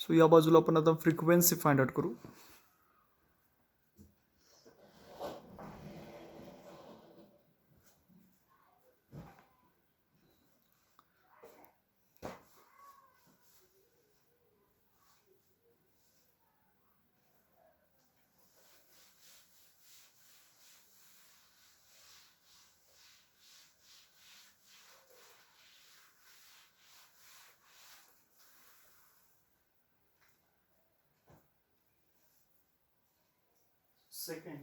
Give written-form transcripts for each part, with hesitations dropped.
सो या बाजूला आपण आता फ्रिक्वेन्सी फाइंड आउट करू. Second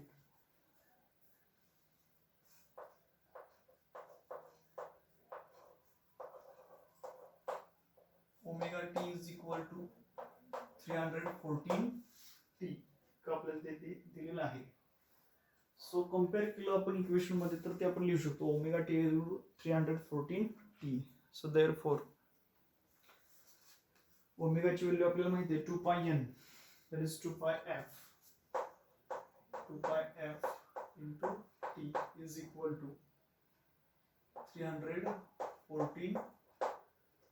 omega T is equal to 314 t का आपल्याला ते दिलेलं आहे. सो कम्पेअर केलं आपण इक्वेशन मध्ये तर ते आपण लिहू शकतो omega T is 314 T. So therefore ओमेगाची व्हॅल्यू आपल्याला माहिती आहे 2 pi N that is 2 pi F. 2 pi F into T is equal to 314.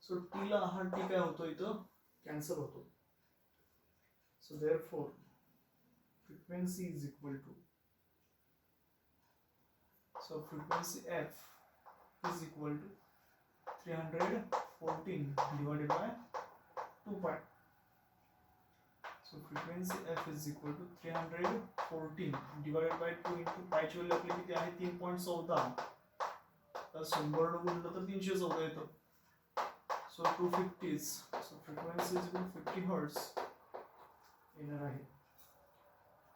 So T ला हा टी काय होतो इथं कॅन्सल होतो. So therefore frequency is equal to so frequency f is equal to 314 divided by 2 pi. So frequency f is equal to 314 divided by 2 into pi ची value आपली किती आहे 3.14. तर 100 ने गुणलं तर 314 येतं. So 250s. So frequency is equal to 50 hertz येणार आहे.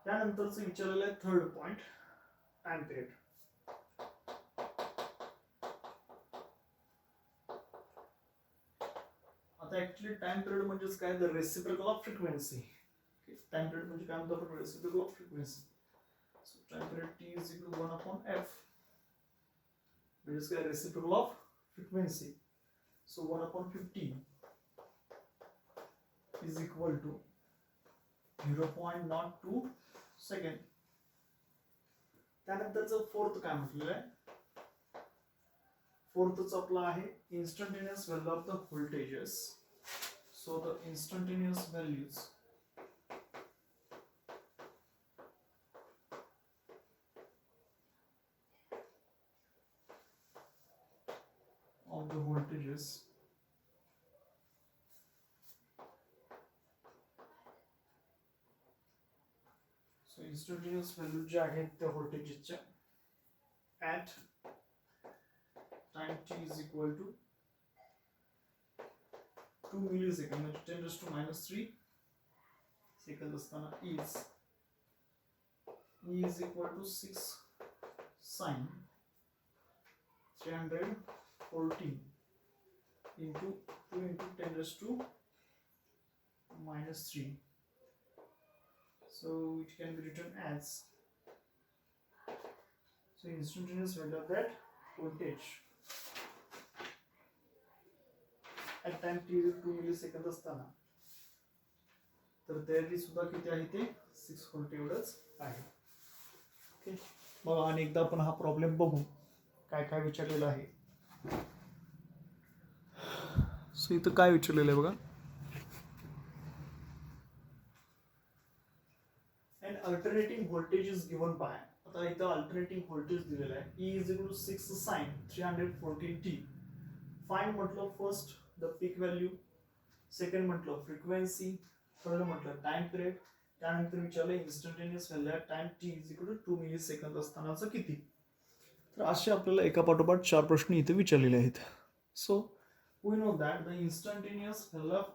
त्यानंतरचं विचारलेलं आहे थर्ड पॉइंट टाइम पिरियड. आता ऍक्च्युली टाइम पिरियड म्हणजेच काय the reciprocal of frequency. Time period म्हणजे काय म्हणतो आपण reciprocal of frequency. So time period T is equal to 1/f म्हणजे काय reciprocal of frequency. So 1/50 is equal to 0.02 second. त्यानंतरचं फोर्थ काय म्हटलेलं आहे फोर्थच आपला आहे instantaneous value of the voltages. So the instantaneous values of the voltages so instantaneous value जे आहेत त्या voltageच्या at time t is equal to 2 millisecond म्हणजे 10 raised to -3 second असताना is equal to 6 sin 314 into 2 into 10 raised to -3. So it can be written as so instantaneous value of that voltage at time t 2 millisecond असताना तर त्याची सुद्धा किती आहे ते 6 volt एवढंच आहे. ओके मग आणि एकदा आपण हा प्रॉब्लेम बघू काय काय विचारलेलं आहे. सो इथं काय विचारलेलं आहे बघा and alternating voltage is given by. आता इथं अल्टरनेटिंग व्होल्टेज दिलेलं आहे E is equal to 6 sin 314t. Find म्हटलं first the peak value, second म्हटलं फ्रिक्वेन्सी, थर्ड म्हटलं टाइम पिरियड, त्यानंतर विचारलं instantaneous value time t is equal to 2 millisecond असतानाचं किती. तर असे आपल्याला एका पाठोपाठ 4 प्रश्न इथे विचारलेले आहेत. So we know that the instantaneous value of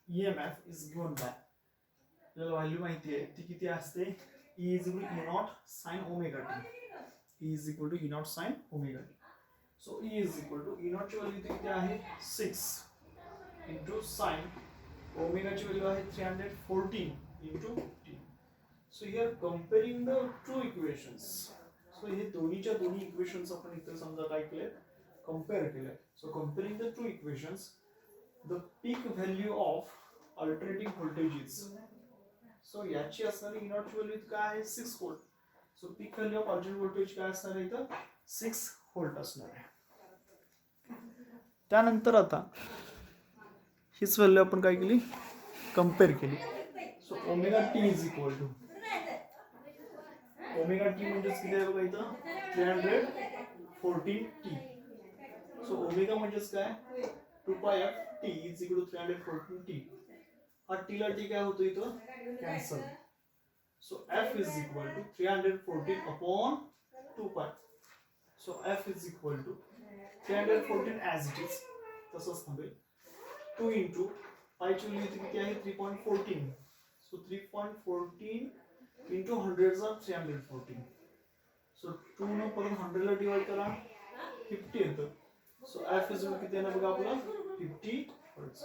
EMF is given by आपल्याला व्हॅल्यू माहिती आहे ती किती असते E is equal to E not sine omega t. E is equal to E not sine omega t. So E is equal to E not ची value किती आहे 6 into sin omega ची व्हॅल्यू आहे 314 into t. So here comparing the two equations. So हे दोन्हीच्या दोन्ही equations आपण इथे समजा काय केले कंपेअर केले. So comparing the two equations the peak value of alternating voltages. So याची असणारी E नॉट ची व्हॅल्यू काय आहे 6 volt. So peak value of alternating voltage काय असणार आहे इथं 6 व्होल्ट असणार आहे. त्यानंतर आता हीच व्हॅल्यू आपण काय केली कम्पेअर केली. So omega T is equal to omega t म्हणजेच किती आहे बघा इथं 314 टी. सो ओमेगा म्हणजेच काय 2 pi f t is equal to 314 t. हा टी ला टी काय होतो इथं cancel. So f is equal to 314 upon 2 pi. So f is equal to 314 as it is तसंच थांबेल 2 इंटू पायची व्हॅल्यू इथे किती आहे 3.14. सो 3.14 इंटू 100 चा 314. सो 2 न परत 100 ला डिवाइड करा 50 येतं. सो एफ इज किती येणार बघा आपलं 50 हर्ट्ज.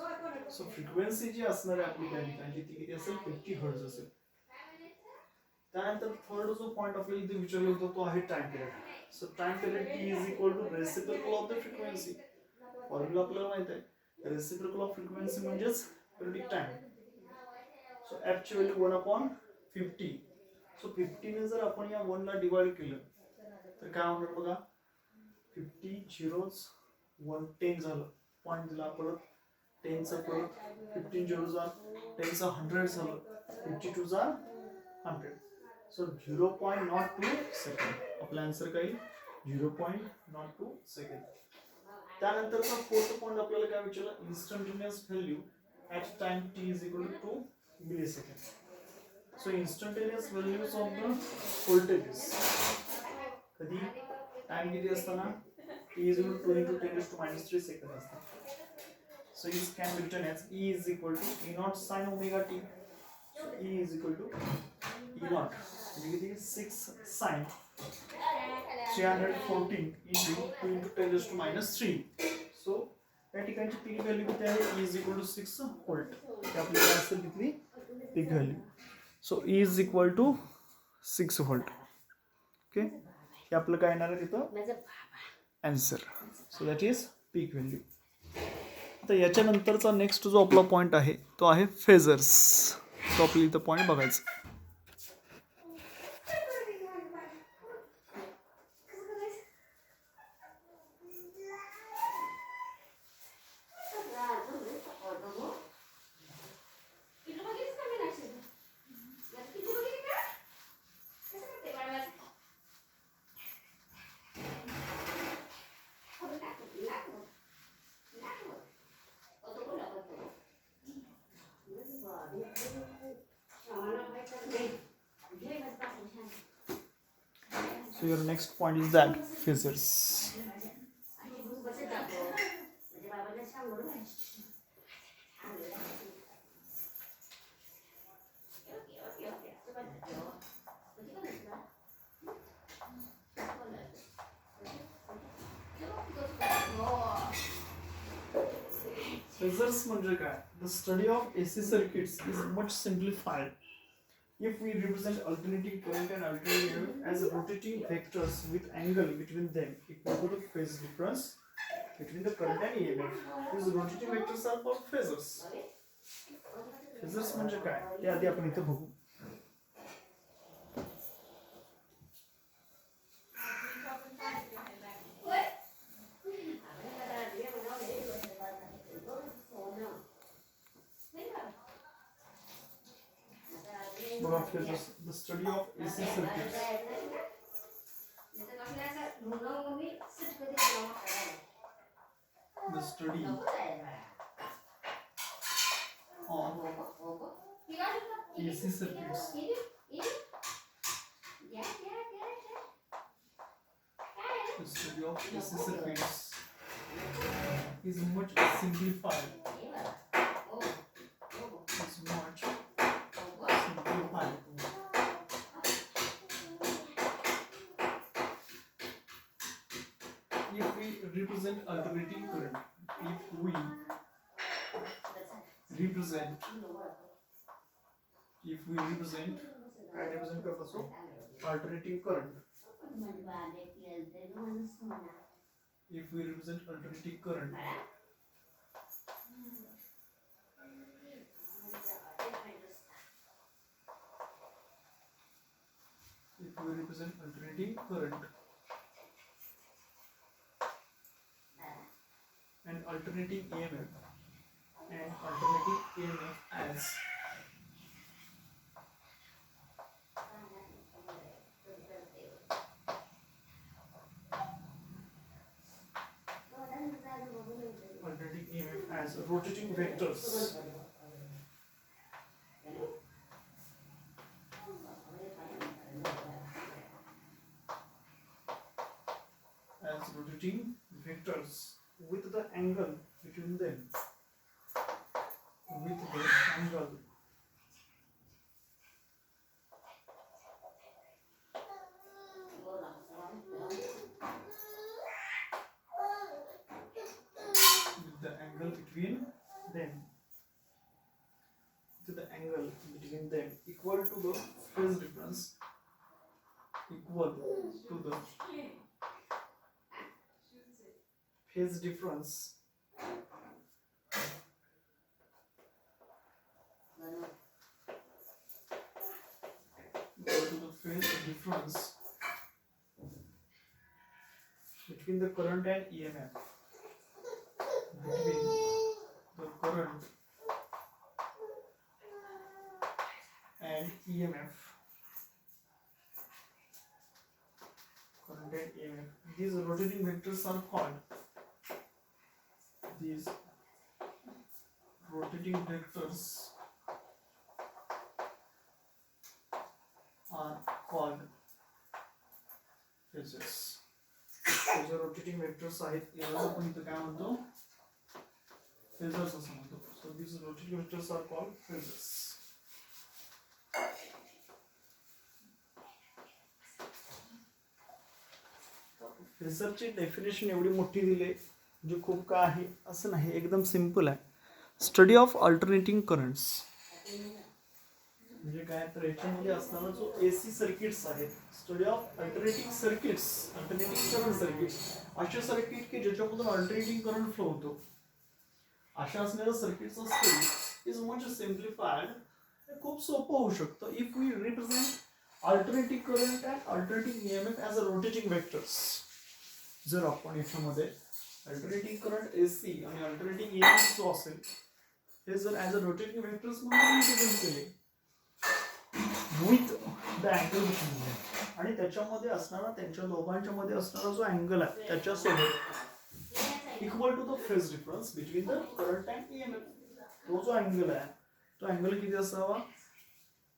सो फ्रिक्वेन्सी जी असणार आहे आपली त्या ठिकाणी ती किती असेल 50 हर्ट्ज असेल. त्यानंतर थर्ड जो पॉइंट आपल्याला इथे विचारला होता तो आहे time period. So time period T is equal to reciprocal of the frequency. Formula आपल्याला माहित आहे रेसिप्रोकल ऑफ फ्रिक्वेन्सी म्हणजेच पिरियडिक टाइम. सो एफ ची व्हॅल्यू 1 अपॉन 50. सो 50 ने जर आपण या 1 ला डिवाइड केलं तर काय होणार बघा 50 झिरोज 1 10 झालं. पॉइंट दिला परत 10 चा परत 15 झिरो जा 10 चा 100 झालं 52 जा 100. सो 0.02 सेकंड आपला आन्सर काय 0.02 सेकंड. त्यानंतरचा फोर्थ पॉइंट आपल्याला काय विचारलं instantaneous value at time t is equal to 2 millisecond. So instantaneous values of the voltages कधी टाइम किती असताना t is equal to 2 into 10 to minus 3 second असतात. So is can be written as e is equal to e naught sin omega t. So e is equal to e naught म्हणजे किती 6 sin 314 into 2 into 10 to minus 3. सो या ठिकाणची peak value किती आहे e is equal to 6 volt. ते आपल्याला असेल तिथली peak value. So e is equal to 6 volt. Okay हे आपलं काय येणार आहे तिथं answer. So that is peak value. आता याच्यानंतरचा नेक्स्ट जो आपला पॉईंट आहे तो आहे फेजर्स. तो आपल्याला इथं पॉईंट बघायचा. So your next point is that phasors. Phasors म्हणजे काय? The study of AC circuits is much simplified if we represent alternating current and alternating EMF as rotating vectors with angle between them equal to the phase difference between the current and EMF. These rotating vectors are called phasors. Phasors म्हणजे काय ते आधी आपण इथे बघू. The study of AC circuits. The study on AC circuits. The study of AC circuits is much simplified. It's much simplified. If we represent alternating current, if we represent alternating current, if we represent alternating current, if we represent alternating current and alternating EMF as as rotating vectors. As rotating vectors with the angle between them, with the angle between them, to the angle between them equal to the phase difference, equal to the phase difference equal to the phase difference between the current and EMF, between the current and EMF, current and EMF. These rotating vectors are called, these rotating vectors are called phases. Hey J rotating vectors आहेत याला आपण इथे काय म्हणतो, phasors असं म्हणतो. So these rotating vectors are called phases. फेजरची definition एवढी मोठी दिली म्हणजे खूप काय आहे असं नाही, एकदम सिंपल आहे. स्टडी ऑफ अल्टरनेटिंग करंट्स म्हणजे काय तर याच्यामध्ये असणारा जो AC सर्किट्स आहेत, study of alternating circuits, alternating current circuits, असे सर्किट की ज्याच्यामधून अल्टरनेटिंग करंट फ्लो होतो, अशा असणाऱ्या सर्किटचा स्टडी इज मच सिम्प्लिफाईड. खूप सोपं होऊ शकतं इफ वी represent alternating current and alternating EMF as a rotating vectors. जर आपण याच्यामध्ये अल्टरनेटिंग करंट AC आणि अल्टरनेटिंग EMF जो असेल हे जर ॲज अ रोटेटिंग वेक्टर्स म्हणून रिप्रेझेंट केले with the angle between them, आणि त्याच्यामध्ये असणारा, त्यांच्या दोघांच्या मध्ये असणारा जो अँगल आहे त्याच्यासोबत equal to the phase difference between the current and EMF. तो जो अँगल आहे तो अँगल किती असावा,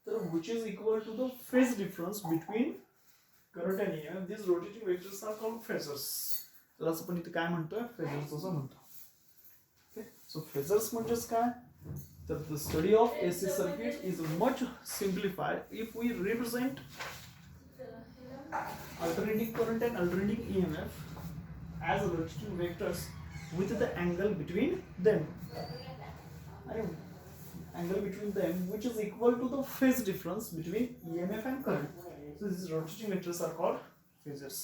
तर which is equal to the phase difference between current and EMF. This rotating vectors are called phasors. तर असं पण इथे काय म्हणतोय, फेजर्स असं म्हणतो. ओके, सो फेजर्स म्हणजेच काय, तर the study of AC circuit is much simplified if we represent alternating current and alternating EMF as rotating vectors with the angle between them, and angle between them which is equal to the phase difference between EMF and current. So these rotating vectors are called phasors.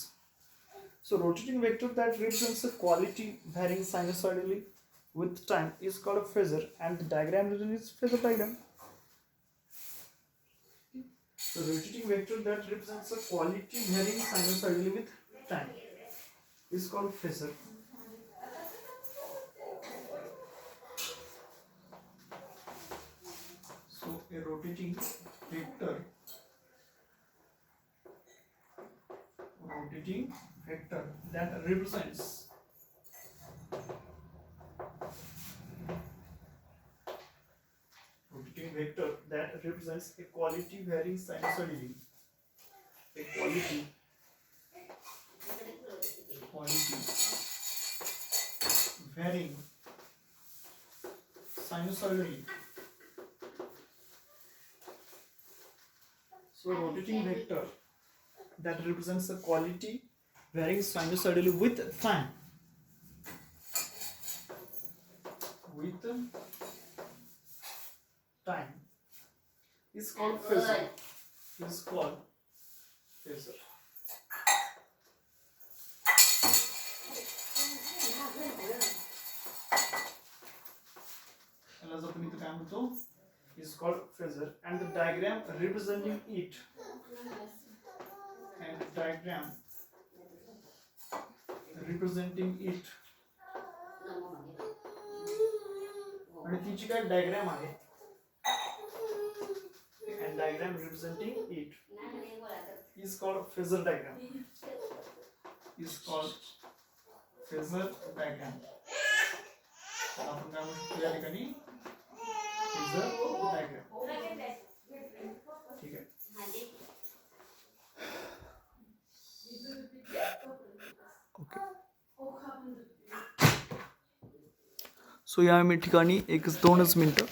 So rotating vector that represents a quality varying sinusoidally with time is called a phasor, and the diagram written is phasor diagram. So rotating vector that represents a quality varying sinusoidally with time is called phasor. So a rotating vector that represents a quality varying sinusoidally, a quality varying sinusoidally. So rotating vector that represents a quality varying sinusoidally with time, is called phasor. Is called phasor. याला आपण इथे काय म्हणतो, is called phasor, and the diagram representing it, आणि तिची काय diagram आहे, and diagram representing it is called phasor diagram. Is called phasor diagram. तर आपण काय म्हणतो या ठिकाणी फेजर डायग्राम. ठीक आहे. ओके. सो या ठिकाणी 1-2 मिनिटं